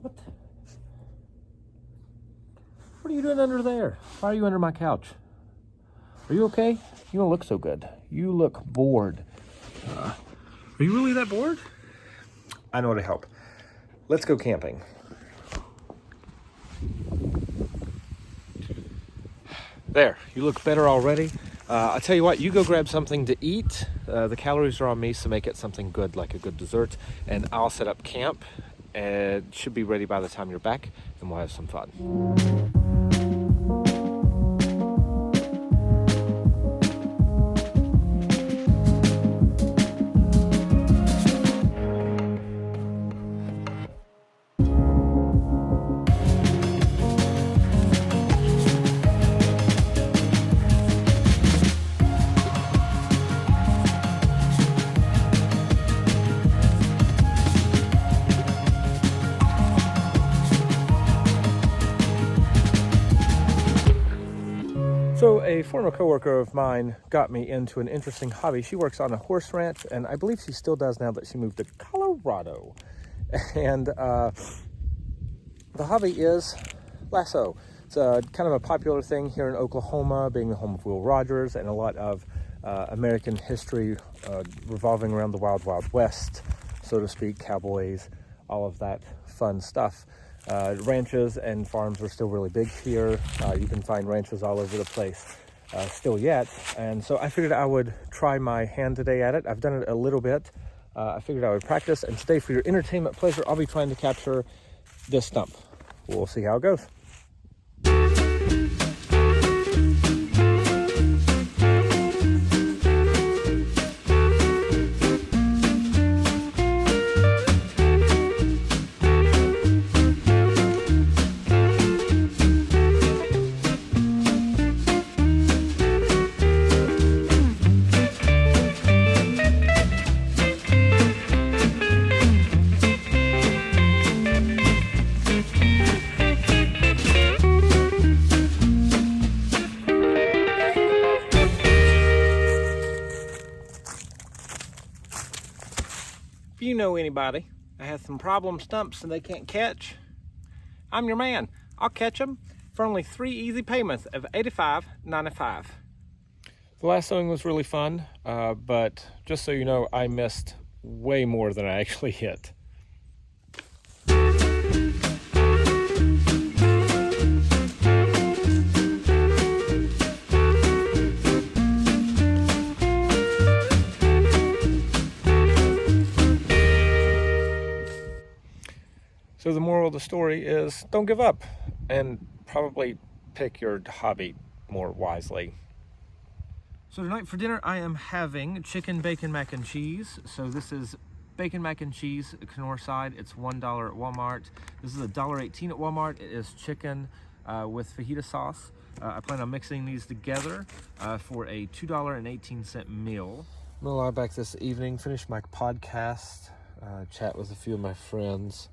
What? What are you doing under there? Why are you under my couch? Are you okay? You don't look so good. You look bored. Are you really that bored? I know how to help. Let's go camping. There, you look better already. I'll tell you what, you go grab something to eat. The calories are on me, so make it something good, like a good dessert. And I'll set up camp. And it should be ready by the time you're back, and we'll have some fun. So a former coworker of mine got me into an interesting hobby. She works on a horse ranch, and I believe she still does now that she moved to Colorado. And the hobby is Lasso. It's kind of a popular thing here in Oklahoma, being the home of Will Rogers, and a lot of American history revolving around the Wild Wild West, so to speak, cowboys, all of that fun stuff. Ranches and farms are still really big here. You can find ranches all over the place still yet. And so I figured I would try my hand today at it. I've done it a little bit. I figured I would practice. And today, for your entertainment pleasure, I'll be trying to capture this stump. We'll see how it goes. If you know anybody that has some problem stumps and they can't catch, I'm your man. I'll catch them for only 3 easy payments of $85.95. The lassoing was really fun, but just so you know, I missed way more than I actually hit. So the moral of the story is don't give up, and probably pick your hobby more wisely. So tonight for dinner I am having chicken bacon mac and cheese. So this is bacon mac and cheese, Knorr side. It's $1 at Walmart. This is $1.18 at Walmart. It is chicken with fajita sauce. I plan on mixing these together for a $2.18 meal. I'm gonna lie back this evening, finish my podcast, chat with a few of my friends.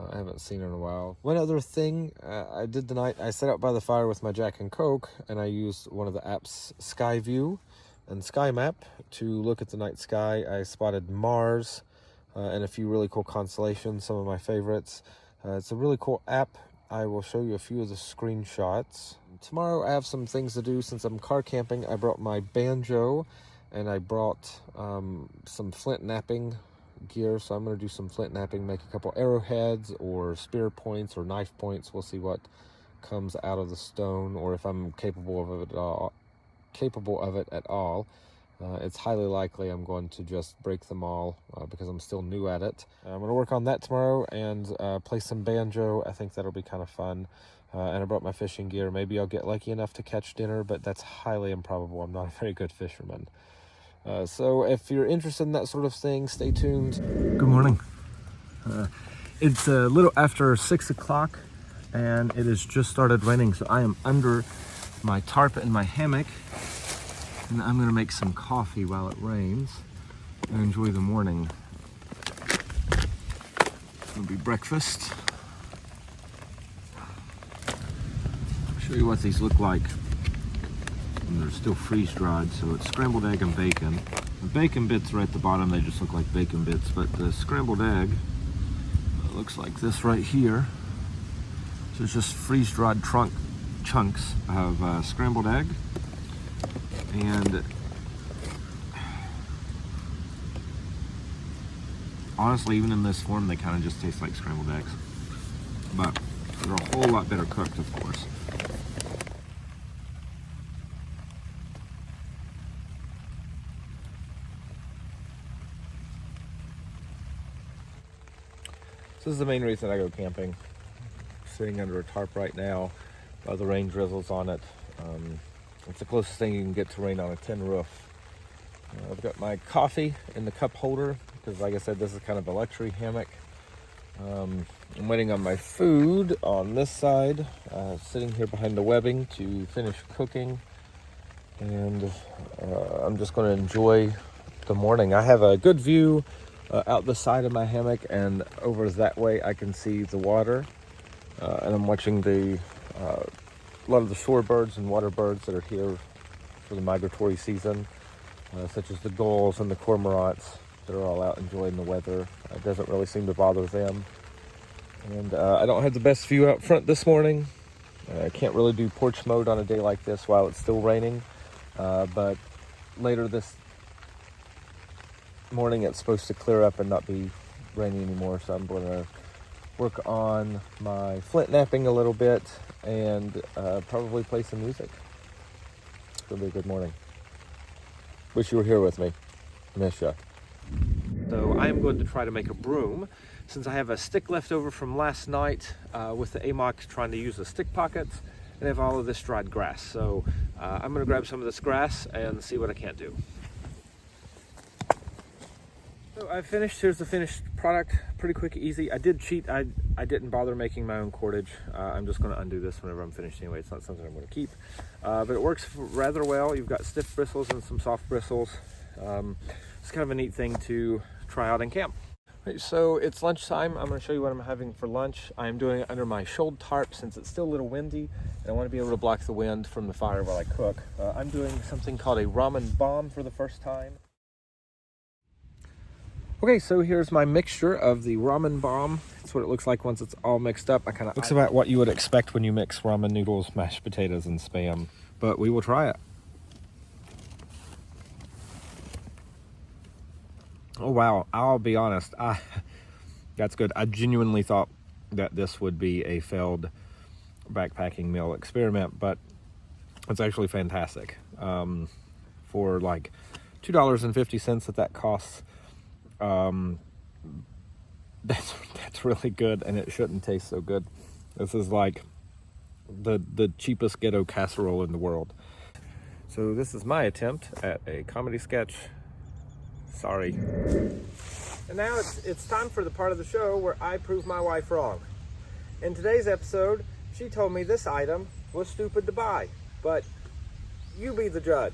I haven't seen her in a while. One other thing I did tonight, I sat out by the fire with my Jack and Coke, and I used one of the apps, Skyview and Sky Map, to look at the night sky. I spotted Mars and a few really cool constellations, some of my favorites. It's a really cool app. I will show you a few of the screenshots. Tomorrow I have some things to do. Since I'm car camping, I brought my banjo, and I brought some flint knapping gear, so I'm going to do some flint knapping, make a couple arrowheads or spear points or knife points. We'll see what comes out of the stone, or if I'm capable of it at all. It's highly likely I'm going to just break them all because I'm still new at it. I'm going to work on that tomorrow and play some banjo. I think that'll be kind of fun. And I brought my fishing gear. Maybe I'll get lucky enough to catch dinner, but that's highly improbable. I'm not a very good fisherman. So if you're interested in that sort of thing, stay tuned. Good morning. It's a little after 6 o'clock, and it has just started raining, so I am under my tarp and my hammock, and I'm going to make some coffee while it rains and enjoy the morning. It's going to be breakfast. I'll show you what these look like. And they're still freeze-dried, so it's scrambled egg and bacon. The bacon bits are at the bottom, they just look like bacon bits, but the scrambled egg It looks like this right here. So it's just freeze-dried chunks of scrambled egg. And honestly, even in this form, they kind of just taste like scrambled eggs. But they're a whole lot better cooked, of course. So this is the main reason I go camping. Sitting under a tarp right now while the rain drizzles on it. It's the closest thing you can get to rain on a tin roof. I've got my coffee in the cup holder because, like I said, this is kind of a luxury hammock. I'm waiting on my food on this side, sitting here behind the webbing to finish cooking. And I'm just going to enjoy the morning. I have a good view out the side of my hammock, and over that way I can see the water. And I'm watching a lot of the shorebirds and water birds that are here for the migratory season, such as the gulls and the cormorants that are all out enjoying the weather. It doesn't really seem to bother them. And I don't have the best view out front this morning. I can't really do porch mode on a day like this while it's still raining. But later this morning it's supposed to clear up and not be rainy anymore, so I'm going to work on my flint napping a little bit and probably play some music. It's going to be a good morning. Wish you were here with me. Miss ya. So I am going to try to make a broom since I have a stick left over from last night with the AMOC trying to use the stick pockets, and I have all of this dried grass. So I'm going to grab some of this grass and see what I can't do. So I've finished. Here's the finished product. Pretty quick, easy. I did cheat. I didn't bother making my own cordage. I'm just going to undo this whenever I'm finished anyway. It's not something I'm going to keep. But it works rather well. You've got stiff bristles and some soft bristles. It's kind of a neat thing to try out in camp. Right, so it's lunchtime. I'm going to show you what I'm having for lunch. I'm doing it under my shade tarp since it's still a little windy, and I want to be able to block the wind from the fire while I cook. I'm doing something called a ramen bomb for the first time. Okay, so here's my mixture of the ramen bomb. That's what it looks like once it's all mixed up. Looks about what you would expect when you mix ramen noodles, mashed potatoes, and Spam. But we will try it. Oh wow, I'll be honest, that's good. I genuinely thought that this would be a failed backpacking meal experiment, but it's actually fantastic. For like $2.50 that costs, that's really good, and it shouldn't taste so good. This is like the cheapest ghetto casserole in the world. So this is my attempt at a comedy sketch. Sorry. And now it's time for the part of the show where I prove my wife wrong. In today's episode, she told me this item was stupid to buy, but you be the judge.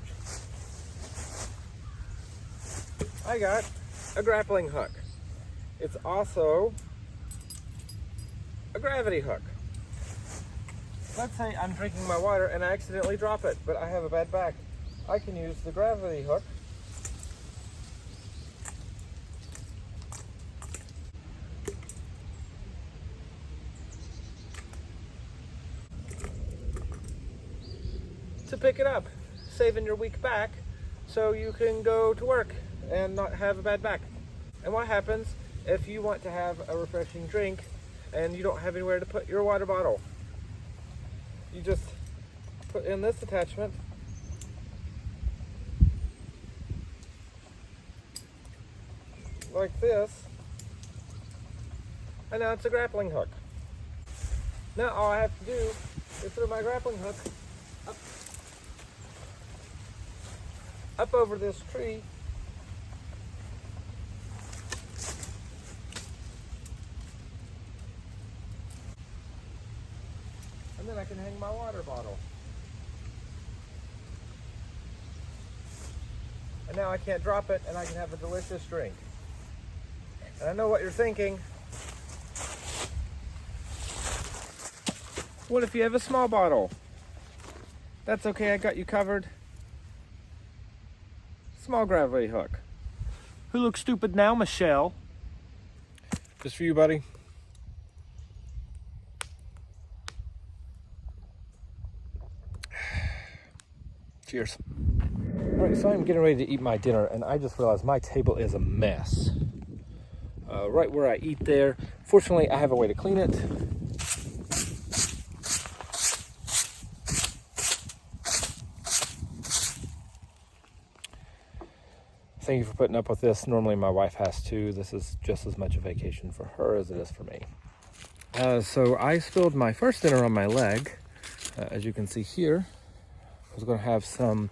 I got a grappling hook. It's also a gravity hook. Let's say I'm drinking my water and I accidentally drop it, but I have a bad back. I can use the gravity hook to pick it up, saving your weak back so you can go to work and not have a bad back. And what happens if you want to have a refreshing drink and you don't have anywhere to put your water bottle? You just put in this attachment, like this, and now it's a grappling hook. Now all I have to do is throw my grappling hook up over this tree, and then I can hang my water bottle. And now I can't drop it, and I can have a delicious drink. And I know what you're thinking. What if you have a small bottle? That's okay, I got you covered. Small gravity hook. Who looks stupid now, Michelle? Just for you, buddy. Cheers. All right, so I'm getting ready to eat my dinner, and I just realized my table is a mess. Right where I eat there. Fortunately, I have a way to clean it. Thank you for putting up with this. Normally my wife has to. This is just as much a vacation for her as it is for me. So I spilled my first dinner on my leg. As you can see here, I was going to have some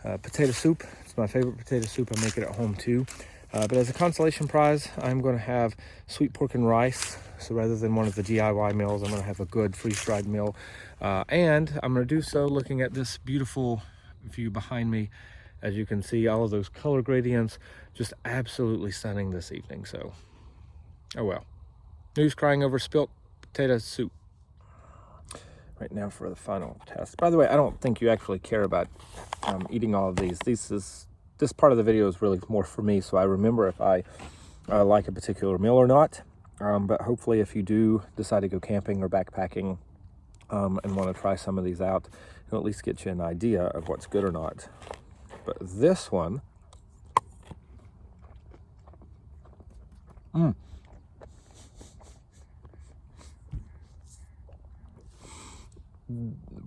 potato soup. It's my favorite potato soup. I make it at home too. But as a consolation prize, I'm going to have sweet pork and rice. So rather than one of the DIY meals, I'm going to have a good freeze-dried meal. And I'm going to do so looking at this beautiful view behind me. As you can see, all of those color gradients, just absolutely stunning this evening. So, oh well. News crying over spilt potato soup. Right now for the final test. By the way, I don't think you actually care about eating all of these. This part of the video is really more for me, so I remember if I like a particular meal or not. But hopefully if you do decide to go camping or backpacking and want to try some of these out, it'll at least get you an idea of what's good or not. But this one,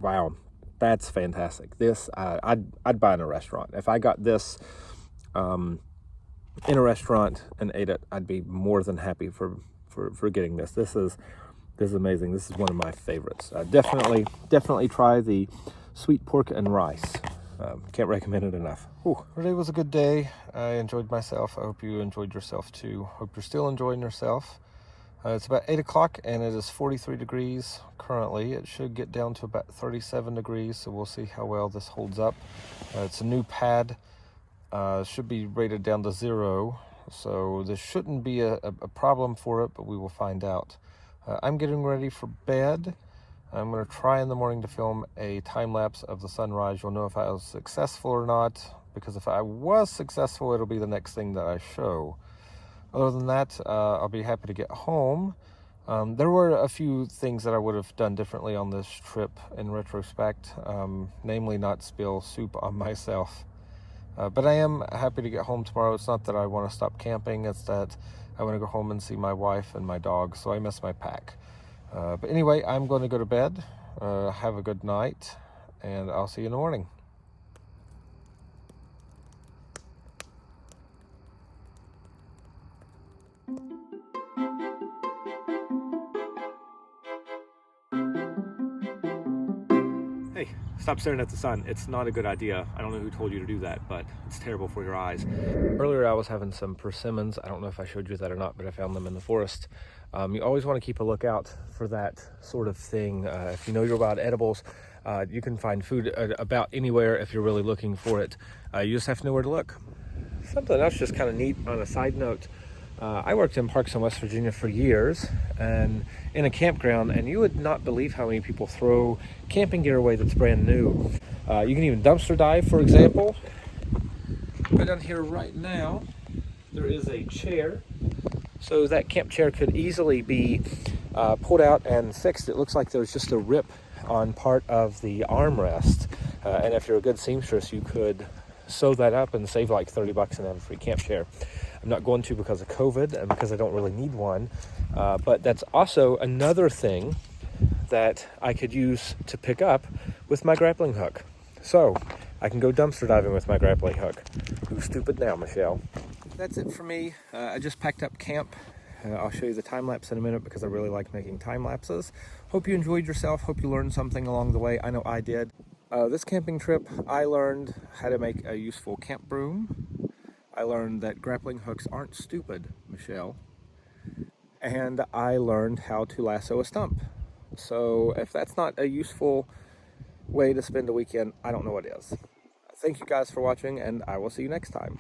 wow, that's fantastic. This I'd buy in a restaurant. If I got this in a restaurant and ate it, I'd be more than happy for getting this. This is amazing. This is one of my favorites. Definitely try the sweet pork and rice. Can't recommend it enough. Ooh, today was a good day. I enjoyed myself. I hope you enjoyed yourself too. Hope you're still enjoying yourself. It's about 8 o'clock and it is 43 degrees currently. It should get down to about 37 degrees, so we'll see how well this holds up. It's a new pad. Should be rated down to 0, so this shouldn't be a problem for it, but we will find out. I'm getting ready for bed. I'm going to try in the morning to film a time-lapse of the sunrise. You'll know if I was successful or not, because if I was successful, it'll be the next thing that I show. Other than that, I'll be happy to get home. There were a few things that I would have done differently on this trip in retrospect, namely not spill soup on myself. But I am happy to get home tomorrow. It's not that I want to stop camping, it's that I want to go home and see my wife and my dog, so I miss my pack. But anyway, I'm going to go to bed. Have a good night, and I'll see you in the morning. Hey, stop staring at the sun. It's not a good idea. I don't know who told you to do that, but it's terrible for your eyes. Earlier I was having some persimmons. I don't know if I showed you that or not, but I found them in the forest. You always want to keep a lookout for that sort of thing. If you know you're about edibles, you can find food about anywhere if you're really looking for it. You just have to know where to look. Something else just kind of neat on a side note. I worked in parks in West Virginia for years and in a campground, and you would not believe how many people throw camping gear away that's brand new. You can even dumpster dive, for example. Right down here right now, there is a chair. So that camp chair could easily be pulled out and fixed. It looks like there's just a rip on part of the armrest. And if you're a good seamstress, you could sew that up and save like 30 bucks and have a free camp chair. I'm not going to because of COVID and because I don't really need one. But that's also another thing that I could use to pick up with my grappling hook. So I can go dumpster diving with my grappling hook. Who's stupid now, Michelle? That's it for me. I just packed up camp. I'll show you the time lapse in a minute because I really like making time lapses. Hope you enjoyed yourself. Hope you learned something along the way. I know I did. This camping trip, I learned how to make a useful camp broom. I learned that grappling hooks aren't stupid, Michelle. And I learned how to lasso a stump. So if that's not a useful way to spend a weekend, I don't know what is. Thank you guys for watching, and I will see you next time.